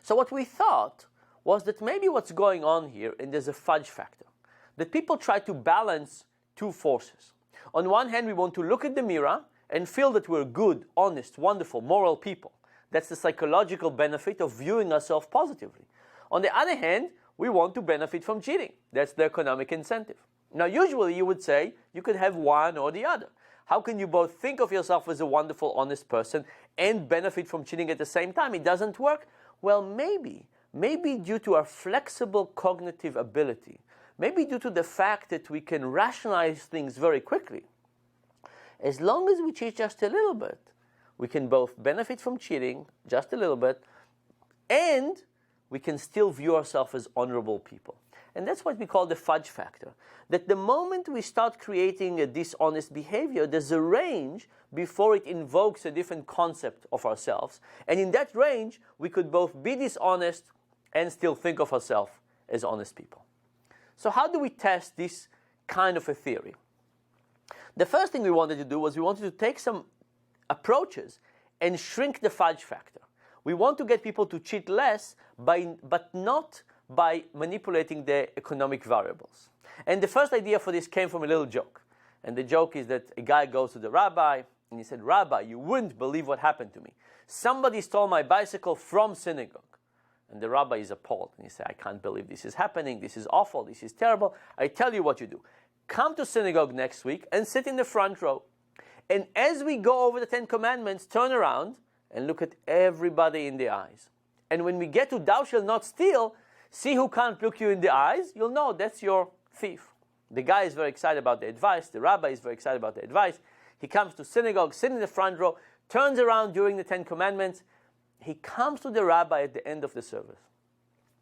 So what we thought was that maybe what's going on here, and there's a fudge factor, that people try to balance two forces. On one hand, we want to look at the mirror and feel that we're good, honest, wonderful, moral people. That's the psychological benefit of viewing ourselves positively. On the other hand, we want to benefit from cheating. That's the economic incentive. Now, usually you would say you could have one or the other. How can you both think of yourself as a wonderful, honest person and benefit from cheating at the same time? It doesn't work. Well, maybe due to our flexible cognitive ability, maybe due to the fact that we can rationalize things very quickly, as long as we cheat just a little bit, we can both benefit from cheating just a little bit, and we can still view ourselves as honorable people. And that's what we call the fudge factor. That the moment we start creating a dishonest behavior, there's a range before it invokes a different concept of ourselves. And in that range, we could both be dishonest and still think of ourselves as honest people. So how do we test this kind of a theory? The first thing we wanted to do was we wanted to take some approaches and shrink the fudge factor. We want to get people to cheat less, but not by manipulating the economic variables. And the first idea for this came from a little joke. And the joke is that a guy goes to the rabbi and he said, "Rabbi, you wouldn't believe what happened to me. Somebody stole my bicycle from synagogue." And the rabbi is appalled. And he said, "I can't believe this is happening. This is awful. This is terrible. I tell you what you do. Come to synagogue next week and sit in the front row. And as we go over the 10 Commandments, turn around and look at everybody in the eyes. And when we get to thou shalt not steal, see who can't look you in the eyes. You'll know that's your thief." The guy is very excited about the advice. The rabbi is very excited about the advice. He comes to synagogue, sits in the front row, turns around during the 10 Commandments. He comes to the rabbi at the end of the service.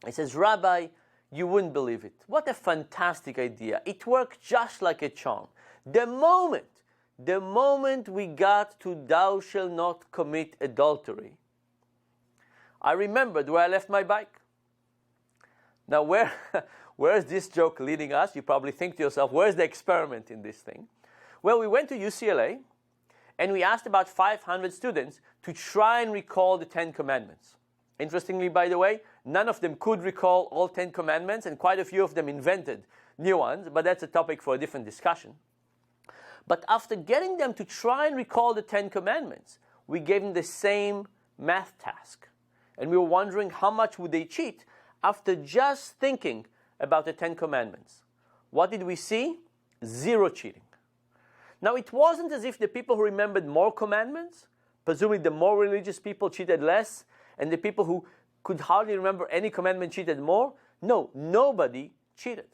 He says, "Rabbi, you wouldn't believe it. What a fantastic idea. It worked just like a charm. The moment we got to thou shalt not commit adultery, I remembered where I left my bike." Now, where is this joke leading us? You probably think to yourself, where's the experiment in this thing? Well, we went to UCLA, and we asked about 500 students to try and recall the 10 Commandments. Interestingly, by the way, none of them could recall all 10 Commandments, and quite a few of them invented new ones, but that's a topic for a different discussion. But after getting them to try and recall the 10 Commandments, we gave them the same math task. And we were wondering how much would they cheat after just thinking about the 10 Commandments. What did we see? Zero cheating. Now, it wasn't as if the people who remembered more commandments, presumably the more religious people, cheated less, and the people who could hardly remember any commandment cheated more. No, nobody cheated.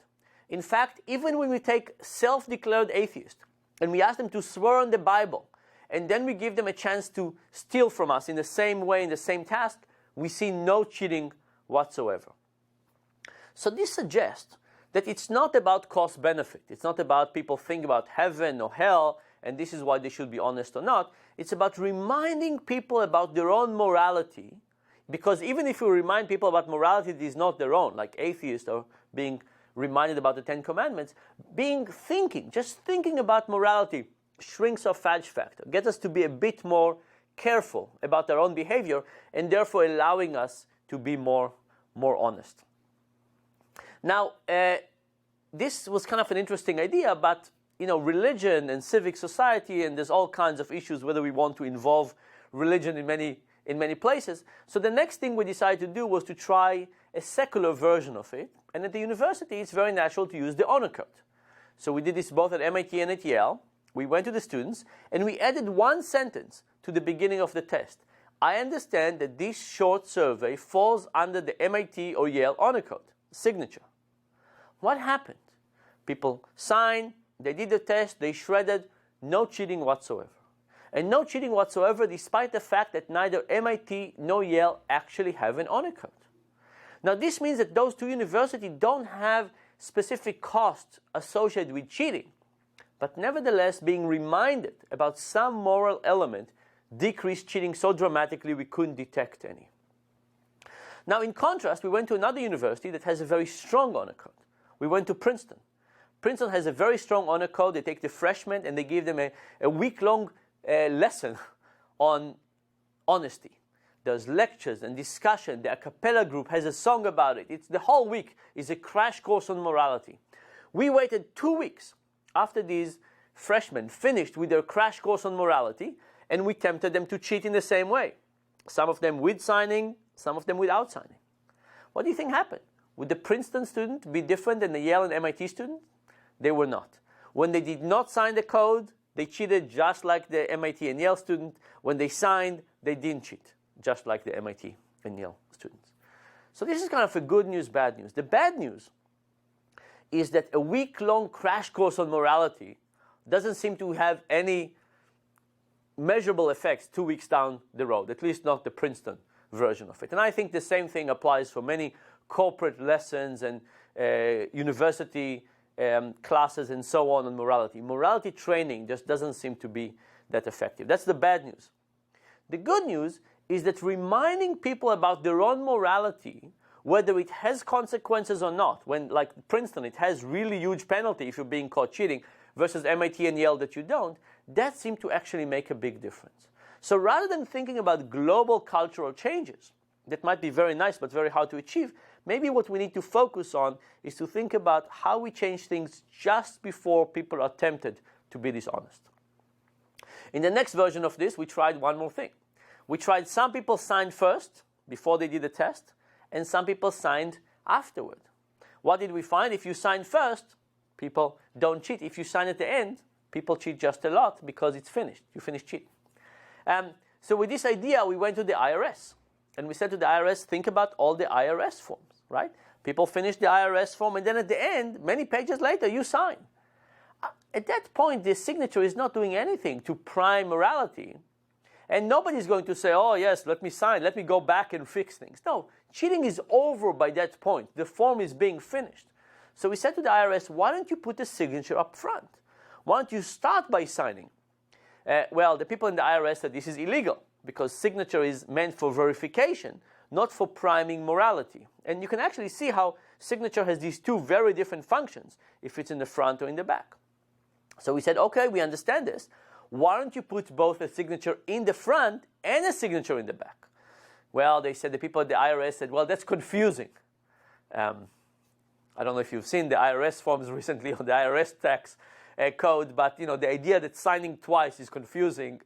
In fact, even when we take self-declared atheists and we ask them to swear on the Bible, and then we give them a chance to steal from us in the same way, in the same task, we see no cheating whatsoever. So this suggests that it's not about cost-benefit. It's not about people thinking about heaven or hell, and this is why they should be honest or not. It's about reminding people about their own morality, because even if you remind people about morality that is not their own, like atheists are being reminded about the 10 Commandments, just thinking about morality shrinks our fudge factor, gets us to be a bit more careful about our own behavior, and therefore allowing us to be more honest. Now, this was kind of an interesting idea, but religion and civic society, and there's all kinds of issues whether we want to involve religion in many places. So the next thing we decided to do was to try a secular version of it. And at the university, it's very natural to use the honor code. So we did this both at MIT and at Yale. We went to the students, and we added one sentence to the beginning of the test. "I understand that this short survey falls under the MIT or Yale honor code signature." What happened? People signed, they did the test, they shredded, no cheating whatsoever. And no cheating whatsoever despite the fact that neither MIT nor Yale actually have an honor code. Now this means that those two universities don't have specific costs associated with cheating, but nevertheless being reminded about some moral element decreased cheating so dramatically we couldn't detect any. Now in contrast, we went to another university that has a very strong honor code. We went to Princeton. Princeton has a very strong honor code. They take the freshmen and they give them a week-long lesson on honesty. There's lectures and discussion. The a cappella group has a song about it. The whole week is a crash course on morality. We waited 2 weeks after these freshmen finished with their crash course on morality, and we tempted them to cheat in the same way. Some of them with signing, some of them without signing. What do you think happened? Would the Princeton student be different than the Yale and MIT student? They were not. When they did not sign the code, they cheated just like the MIT and Yale student. When they signed, they didn't cheat, just like the MIT and Yale students. So this is kind of a good news, bad news. The bad news is that a week-long crash course on morality doesn't seem to have any measurable effects 2 weeks down the road, at least not the Princeton version of it. And I think the same thing applies for many corporate lessons and university classes and so on morality. Morality training just doesn't seem to be that effective. That's the bad news. The good news is that reminding people about their own morality, whether it has consequences or not, when, like Princeton, it has really huge penalty if you're being caught cheating, versus MIT and Yale that you don't, that seemed to actually make a big difference. So rather than thinking about global cultural changes that might be very nice but very hard to achieve, maybe what we need to focus on is to think about how we change things just before people are tempted to be dishonest. In the next version of this, we tried one more thing. We tried some people signed first, before they did the test, and some people signed afterward. What did we find? If you sign first, people don't cheat. If you sign at the end, people cheat just a lot because it's finished. You finish cheating. So with this idea, we went to the IRS. And we said to the IRS, think about all the IRS forms, right? People finish the IRS form, and then at the end, many pages later, you sign. At that point, the signature is not doing anything to prime morality. And nobody's going to say, oh, yes, let me sign. Let me go back and fix things. No, cheating is over by that point. The form is being finished. So we said to the IRS, why don't you put the signature up front? Why don't you start by signing? Well, the people in the IRS said this is illegal because signature is meant for verification, not for priming morality. And you can actually see how signature has these two very different functions if it's in the front or in the back. So we said, okay, we understand this. Why don't you put both a signature in the front and a signature in the back? Well, they said, the people at the IRS said, well, that's confusing. I don't know if you've seen the IRS forms recently on the IRS tax code, but the idea that signing twice is confusing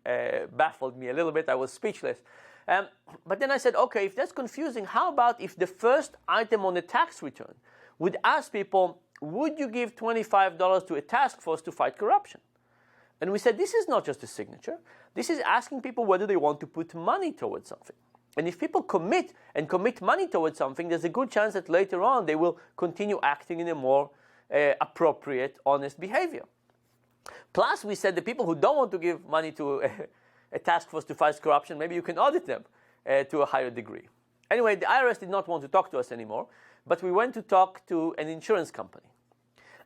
baffled me a little bit. I was speechless. But then I said, okay, if that's confusing, how about if the first item on the tax return would ask people, would you give $25 to a task force to fight corruption? And we said, this is not just a signature. This is asking people whether they want to put money towards something. And if people commit money towards something, there's a good chance that later on they will continue acting in a more appropriate, honest behavior. Plus, we said the people who don't want to give money to a task force to fight corruption, maybe you can audit them to a higher degree. Anyway, the IRS did not want to talk to us anymore, but we went to talk to an insurance company.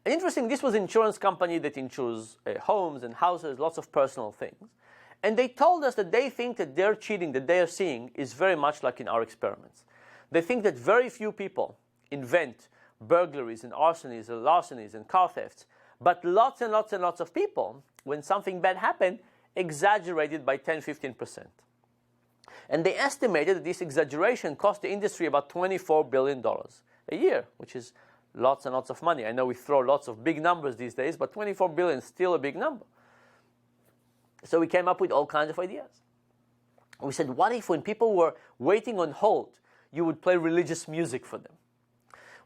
And interesting, this was an insurance company that insures homes and houses, lots of personal things. And they told us that they think that their cheating that they are seeing is very much like in our experiments. They think that very few people invent burglaries and larcenies and car thefts, but lots and lots and lots of people, when something bad happened, exaggerated by 10-15%. And they estimated that this exaggeration cost the industry about $24 billion a year, which is lots and lots of money. I know we throw lots of big numbers these days, but 24 billion is still a big number. So we came up with all kinds of ideas. We said, what if when people were waiting on hold, you would play religious music for them?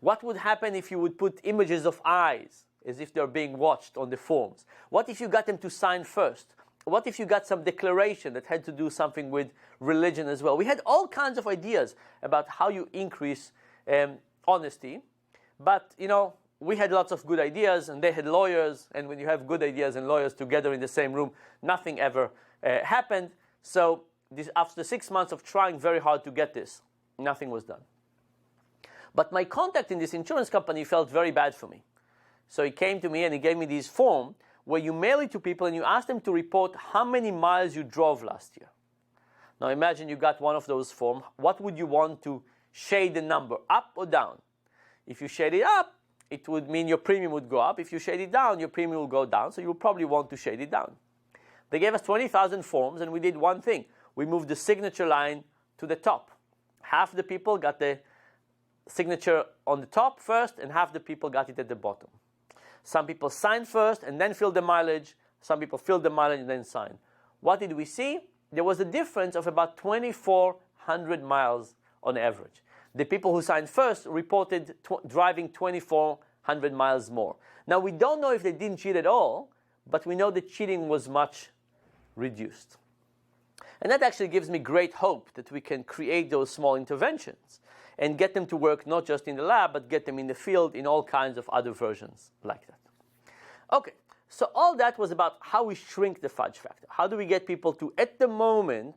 What would happen if you would put images of eyes as if they're being watched on the forms? What if you got them to sign first? What if you got some declaration that had to do something with religion as well? We had all kinds of ideas about how you increase honesty. But, we had lots of good ideas, and they had lawyers, and when you have good ideas and lawyers together in the same room, nothing ever happened. So after 6 months of trying very hard to get this, nothing was done. But my contact in this insurance company felt very bad for me. So he came to me and he gave me this form where you mail it to people and you ask them to report how many miles you drove last year. Now imagine you got one of those forms. What would you want to shade the number, up or down? If you shade it up, it would mean your premium would go up. If you shade it down, your premium will go down. So you'll probably want to shade it down. They gave us 20,000 forms, and we did one thing. We moved the signature line to the top. Half the people got the signature on the top first, and half the people got it at the bottom. Some people signed first and then filled the mileage. Some people filled the mileage and then signed. What did we see? There was a difference of about 2,400 miles on average. The people who signed first reported driving 2,400 miles more. Now, we don't know if they didn't cheat at all, but we know that cheating was much reduced. And that actually gives me great hope that we can create those small interventions and get them to work not just in the lab, but get them in the field in all kinds of other versions like that. Okay, so all that was about how we shrink the fudge factor. How do we get people to, at the moment,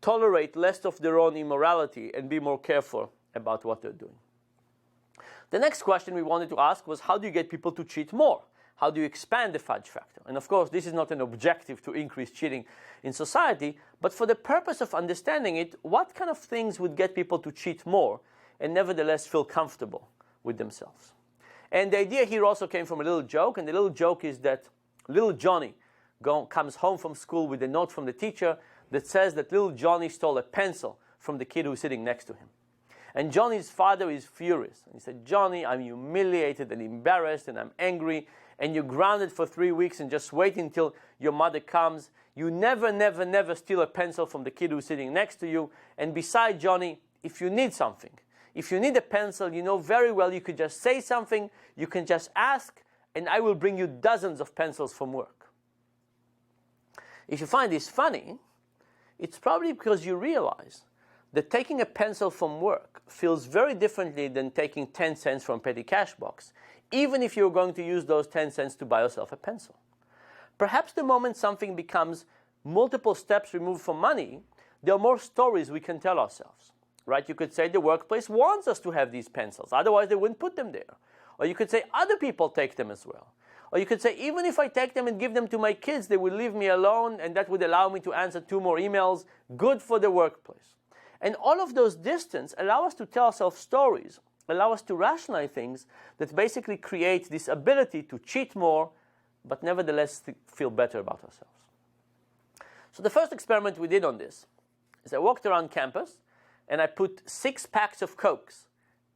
tolerate less of their own immorality and be more careful about what they're doing? The next question we wanted to ask was, how do you get people to cheat more? How do you expand the fudge factor? And of course, this is not an objective to increase cheating in society, but for the purpose of understanding it, what kind of things would get people to cheat more and nevertheless feel comfortable with themselves? And the idea here also came from a little joke, and the little joke is that little Johnny comes home from school with a note from the teacher that says that little Johnny stole a pencil from the kid who's sitting next to him. And Johnny's father is furious. He said, "Johnny, I'm humiliated and embarrassed and I'm angry, and you're grounded for 3 weeks and just wait until your mother comes. You never, never, never steal a pencil from the kid who's sitting next to you. And besides, Johnny, if you need something, if you need a pencil, you know very well you could just say something, you can just ask, and I will bring you dozens of pencils from work." If you find this funny, it's probably because you realize that taking a pencil from work feels very differently than taking 10 cents from a petty cash box, even if you're going to use those 10 cents to buy yourself a pencil. Perhaps the moment something becomes multiple steps removed from money, there are more stories we can tell ourselves, right? You could say the workplace wants us to have these pencils, otherwise they wouldn't put them there. Or you could say other people take them as well. Or you could say, even if I take them and give them to my kids, they will leave me alone, and that would allow me to answer 2 more emails. Good for the workplace. And all of those distance allow us to tell ourselves stories, allow us to rationalize things that basically create this ability to cheat more, but nevertheless feel better about ourselves. So the first experiment we did on this is I walked around campus and I put 6 packs of Cokes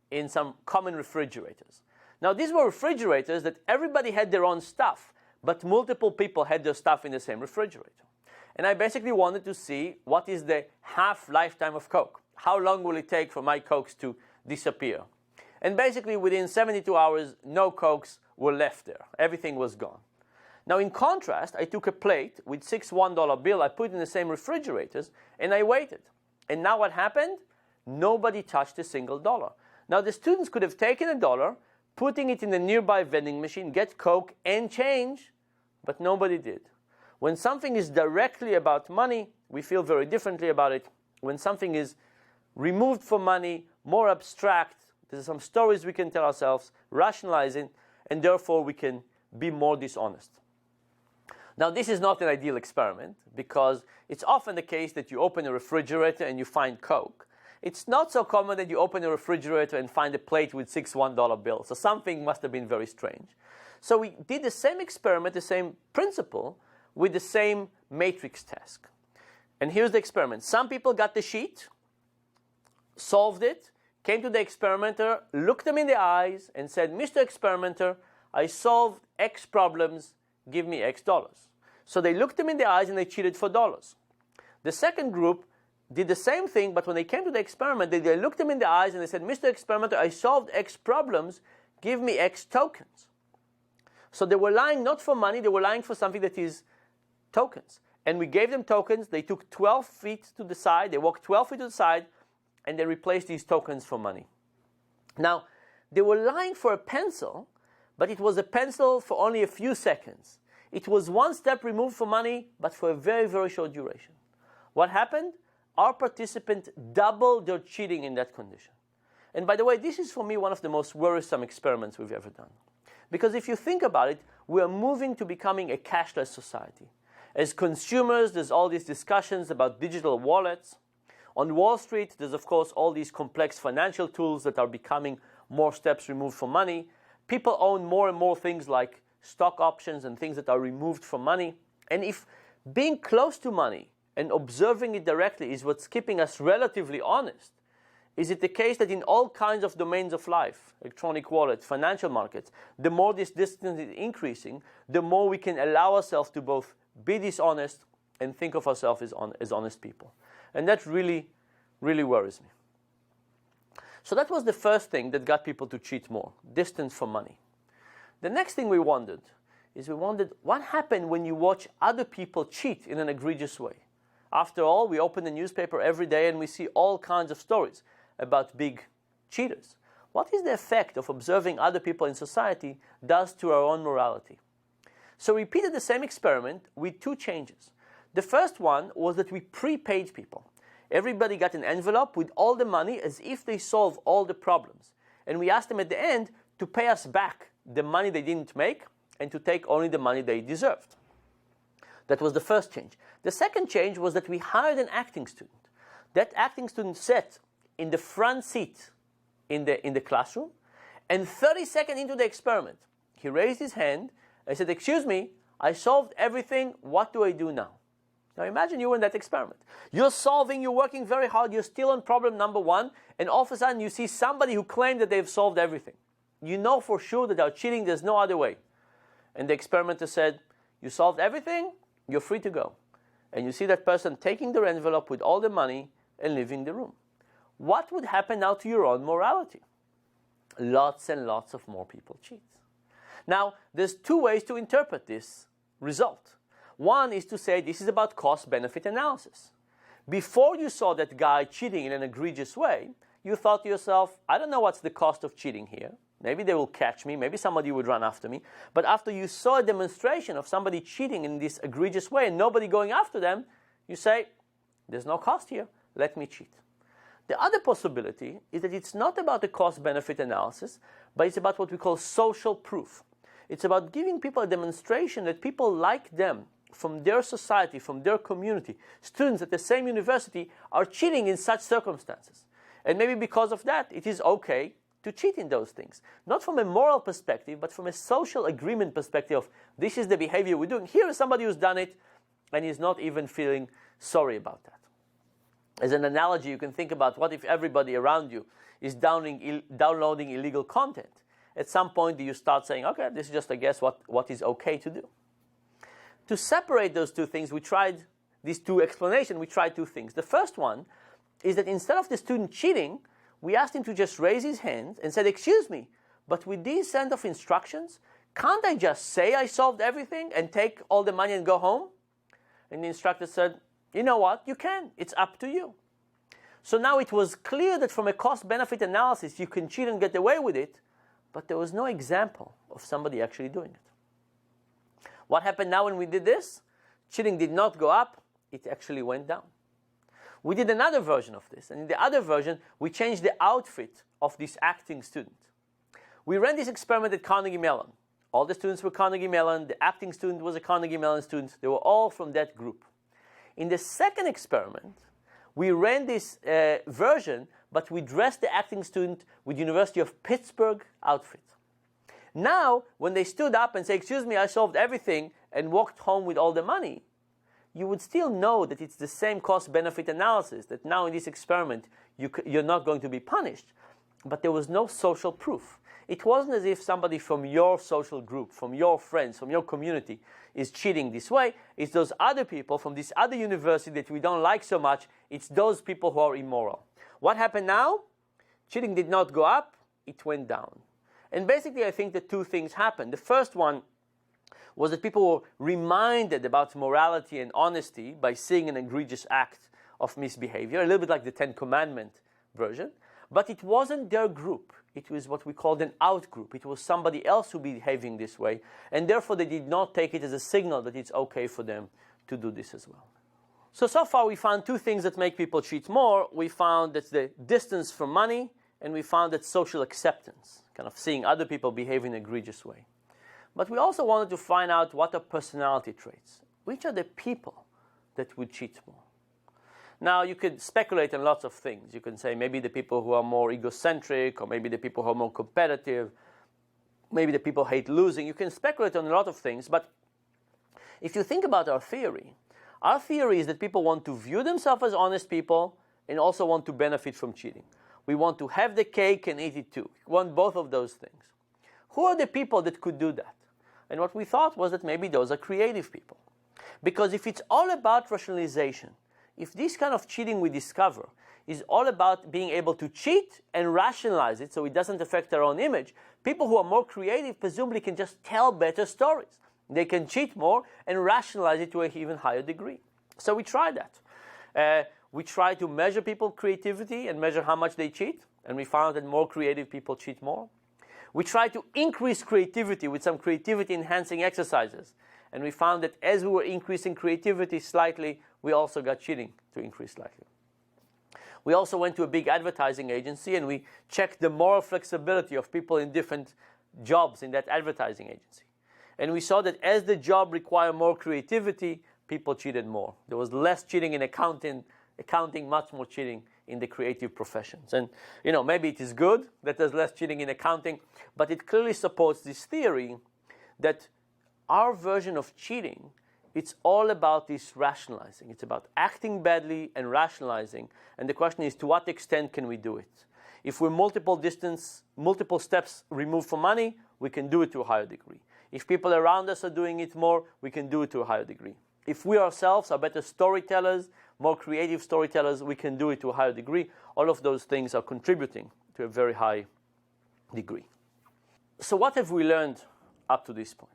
in some common refrigerators. Now, these were refrigerators that everybody had their own stuff, but multiple people had their stuff in the same refrigerator. And I basically wanted to see what is the half-lifetime of Coke. How long will it take for my Cokes to disappear? And basically, within 72 hours, no Cokes were left there. Everything was gone. Now, in contrast, I took a plate with 6 $1 bills, I put it in the same refrigerators, and I waited. And now what happened? Nobody touched a single dollar. Now, the students could have taken a dollar, putting it in the nearby vending machine, get Coke and change, but nobody did. When something is directly about money, we feel very differently about it. When something is removed from money, more abstract, there's some stories we can tell ourselves, rationalizing, and therefore we can be more dishonest. Now, this is not an ideal experiment because it's often the case that you open a refrigerator and you find Coke. It's not so common that you open a refrigerator and find a plate with 6 $1 bills. So something must have been very strange. So we did the same experiment, the same principle, with the same matrix task. And here's the experiment. Some people got the sheet, solved it, came to the experimenter, looked them in the eyes, and said, "Mr. Experimenter, I solved X problems, give me X dollars." So they looked them in the eyes and they cheated for dollars. The second group did the same thing, but when they came to the experiment, they looked them in the eyes and they said, "Mr. Experimenter, I solved X problems, give me X tokens." So they were lying not for money, they were lying for something that is tokens. And we gave them tokens. They took 12 feet to the side. They walked 12 feet to the side, and they replaced these tokens for money. Now, they were lying for a pencil, but it was a pencil for only a few seconds. It was one step removed from money, but for a very, very short duration. What happened? Our participant doubled their cheating in that condition. And by the way, this is for me one of the most worrisome experiments we've ever done. Because if you think about it, we are moving to becoming a cashless society. As consumers, there's all these discussions about digital wallets. On Wall Street, there's of course all these complex financial tools that are becoming more steps removed from money. People own more and more things like stock options and things that are removed from money. And if being close to money and observing it directly is what's keeping us relatively honest? Is it the case that in all kinds of domains of life, electronic wallets, financial markets, the more this distance is increasing, the more we can allow ourselves to both be dishonest and think of ourselves as honest people? And that really, really worries me. So that was the first thing that got people to cheat more, distance from money. The next thing we wondered what happened when you watch other people cheat in an egregious way? After all, we open the newspaper every day and we see all kinds of stories about big cheaters. What is the effect of observing other people in society does to our own morality? So we repeated the same experiment with two changes. The first one was that we prepaid people. Everybody got an envelope with all the money as if they solved all the problems. And we asked them at the end to pay us back the money they didn't make and to take only the money they deserved. That was the first change. The second change was that we hired an acting student. That acting student sat in the front seat in the classroom, and 30 seconds into the experiment, he raised his hand and said, "Excuse me, I solved everything. What do I do now?" Now imagine you were in that experiment. You're solving, you're working very hard, you're still on problem number one, and all of a sudden you see somebody who claimed that they've solved everything. You know for sure that they're cheating, there's no other way. And the experimenter said, "You solved everything, you're free to go." And you see that person taking their envelope with all the money and leaving the room. What would happen now to your own morality? Lots and lots of more people cheat. Now, there's two ways to interpret this result. One is to say this is about cost-benefit analysis. Before you saw that guy cheating in an egregious way, you thought to yourself, I don't know what's the cost of cheating here. Maybe they will catch me. Maybe somebody would run after me. But after you saw a demonstration of somebody cheating in this egregious way and nobody going after them, you say, there's no cost here. Let me cheat. The other possibility is that it's not about the cost-benefit analysis, but it's about what we call social proof. It's about giving people a demonstration that people like them, from their society, from their community, students at the same university, are cheating in such circumstances. And maybe because of that, it is okay to cheat in those things. Not from a moral perspective, but from a social agreement perspective of this is the behavior we're doing. Here is somebody who's done it and is not even feeling sorry about that. As an analogy, you can think about what if everybody around you is downloading illegal content. At some point, you start saying, okay, this is just, I guess, what is okay to do. To separate those two things, we tried these two explanations. We tried two things. The first one is that instead of the student cheating, we asked him to just raise his hand and said, excuse me, but with these set of instructions, can't I just say I solved everything and take all the money and go home? And the instructor said, you know what, you can. It's up to you. So now it was clear that from a cost-benefit analysis, you can cheat and get away with it, but there was no example of somebody actually doing it. What happened now when we did this? Cheating did not go up, it actually went down. We did another version of this, and in the other version, we changed the outfit of this acting student. We ran this experiment at Carnegie Mellon. All the students were Carnegie Mellon, the acting student was a Carnegie Mellon student, they were all from that group. In the second experiment, we ran this version, but we dressed the acting student with University of Pittsburgh outfit. Now, when they stood up and said, excuse me, I solved everything, and walked home with all the money, you would still know that it's the same cost-benefit analysis, that now in this experiment, you're not going to be punished. But there was no social proof. It wasn't as if somebody from your social group, from your friends, from your community is cheating this way. It's those other people from this other university that we don't like so much. It's those people who are immoral. What happened now? Cheating did not go up, it went down. And basically, I think that two things happened. The first one was that people were reminded about morality and honesty by seeing an egregious act of misbehavior, a little bit like the Ten Commandment version. But it wasn't their group. It was what we called an out-group. It was somebody else who behaving this way, and therefore they did not take it as a signal that it's okay for them to do this as well. So far we found two things that make people cheat more. We found that the distance from money, and we found that social acceptance, kind of seeing other people behave in an egregious way. But we also wanted to find out what are personality traits. Which are the people that would cheat more? Now, you could speculate on lots of things. You can say maybe the people who are more egocentric, or maybe the people who are more competitive, maybe the people hate losing. You can speculate on a lot of things, but if you think about our Our theory is that people want to view themselves as honest people and also want to benefit from cheating. We want to have the cake and eat it too. We want both of those things. Who are the people that could do that? And what we thought was that maybe those are creative people. Because if it's all about rationalization, if this kind of cheating we discover is all about being able to cheat and rationalize it so it doesn't affect our own image, people who are more creative presumably can just tell better stories. They can cheat more and rationalize it to an even higher degree. So we tried that. We tried to measure people's creativity and measure how much they cheat, and we found that more creative people cheat more. We tried to increase creativity with some creativity-enhancing exercises, and we found that as we were increasing creativity slightly, we also got cheating to increase slightly. We also went to a big advertising agency, and we checked the moral flexibility of people in different jobs in that advertising agency. And we saw that as the job required more creativity, people cheated more. There was less cheating in accounting, much more cheating in the creative professions. And maybe it is good that there's less cheating in accounting, but it clearly supports this theory that our version of cheating, it's all about this rationalizing. It's about acting badly and rationalizing. And the question is, to what extent can we do it? If we're multiple steps removed from money, we can do it to a higher degree. If people around us are doing it more, we can do it to a higher degree. If we ourselves are better storytellers, more creative storytellers, we can do it to a higher degree. All of those things are contributing to a very high degree. So what have we learned up to this point?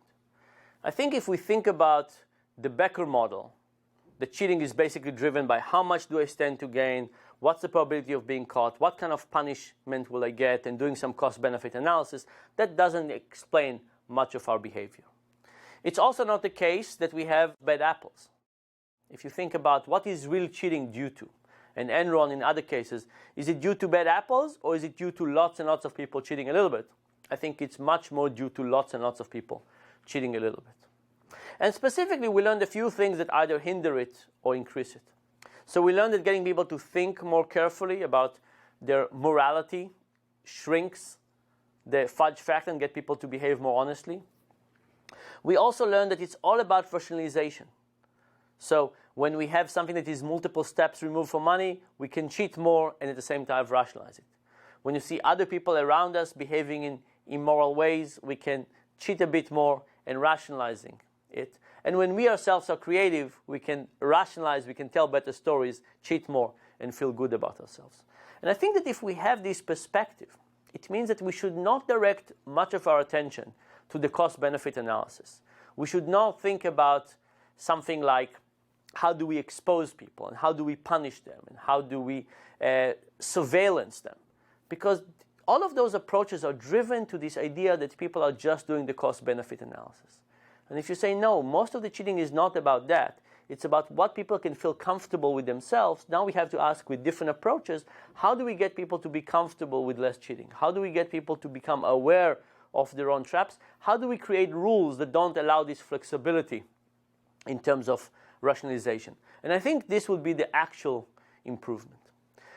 I think if we think about the Becker model, the cheating is basically driven by how much do I stand to gain, what's the probability of being caught, what kind of punishment will I get, and doing some cost-benefit analysis. That doesn't explain much of our behavior. It's also not the case that we have bad apples. If you think about what is real cheating due to, and Enron in other cases, is it due to bad apples or is it due to lots and lots of people cheating a little bit? I think it's much more due to lots and lots of people cheating a little bit. And specifically, we learned a few things that either hinder it or increase it. So we learned that getting people to think more carefully about their morality shrinks the fudge factor and get people to behave more honestly. We also learned that it's all about rationalization. So when we have something that is multiple steps removed from money, we can cheat more and at the same time rationalize it. When you see other people around us behaving in immoral ways, we can cheat a bit more and rationalizing it. And when we ourselves are creative, we can rationalize, we can tell better stories, cheat more, and feel good about ourselves. And I think that if we have this perspective, it means that we should not direct much of our attention to the cost-benefit analysis. We should not think about something like how do we expose people and how do we punish them and how do we surveillance them. Because all of those approaches are driven to this idea that people are just doing the cost-benefit analysis. And if you say, no, most of the cheating is not about that, it's about what people can feel comfortable with themselves, now we have to ask with different approaches, how do we get people to be comfortable with less cheating? How do we get people to become aware of their own traps? How do we create rules that don't allow this flexibility in terms of rationalization? And I think this would be the actual improvement.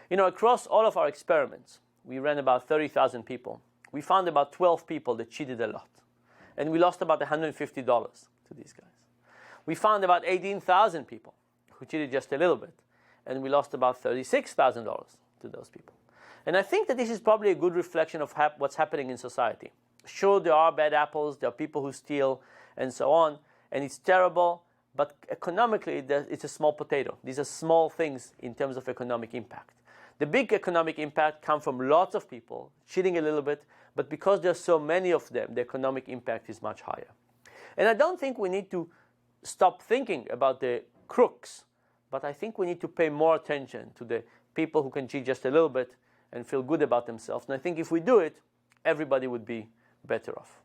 Across all of our experiments, we ran about 30,000 people. We found about 12 people that cheated a lot. And we lost about $150 to these guys. We found about 18,000 people who cheated just a little bit. And we lost about $36,000 to those people. And I think that this is probably a good reflection of what's happening in society. Sure, there are bad apples, there are people who steal, and so on. And it's terrible, but economically, it's a small potato. These are small things in terms of economic impact. The big economic impact comes from lots of people cheating a little bit, but because there are so many of them, the economic impact is much higher. And I don't think we need to stop thinking about the crooks, but I think we need to pay more attention to the people who can cheat just a little bit and feel good about themselves. And I think if we do it, everybody would be better off.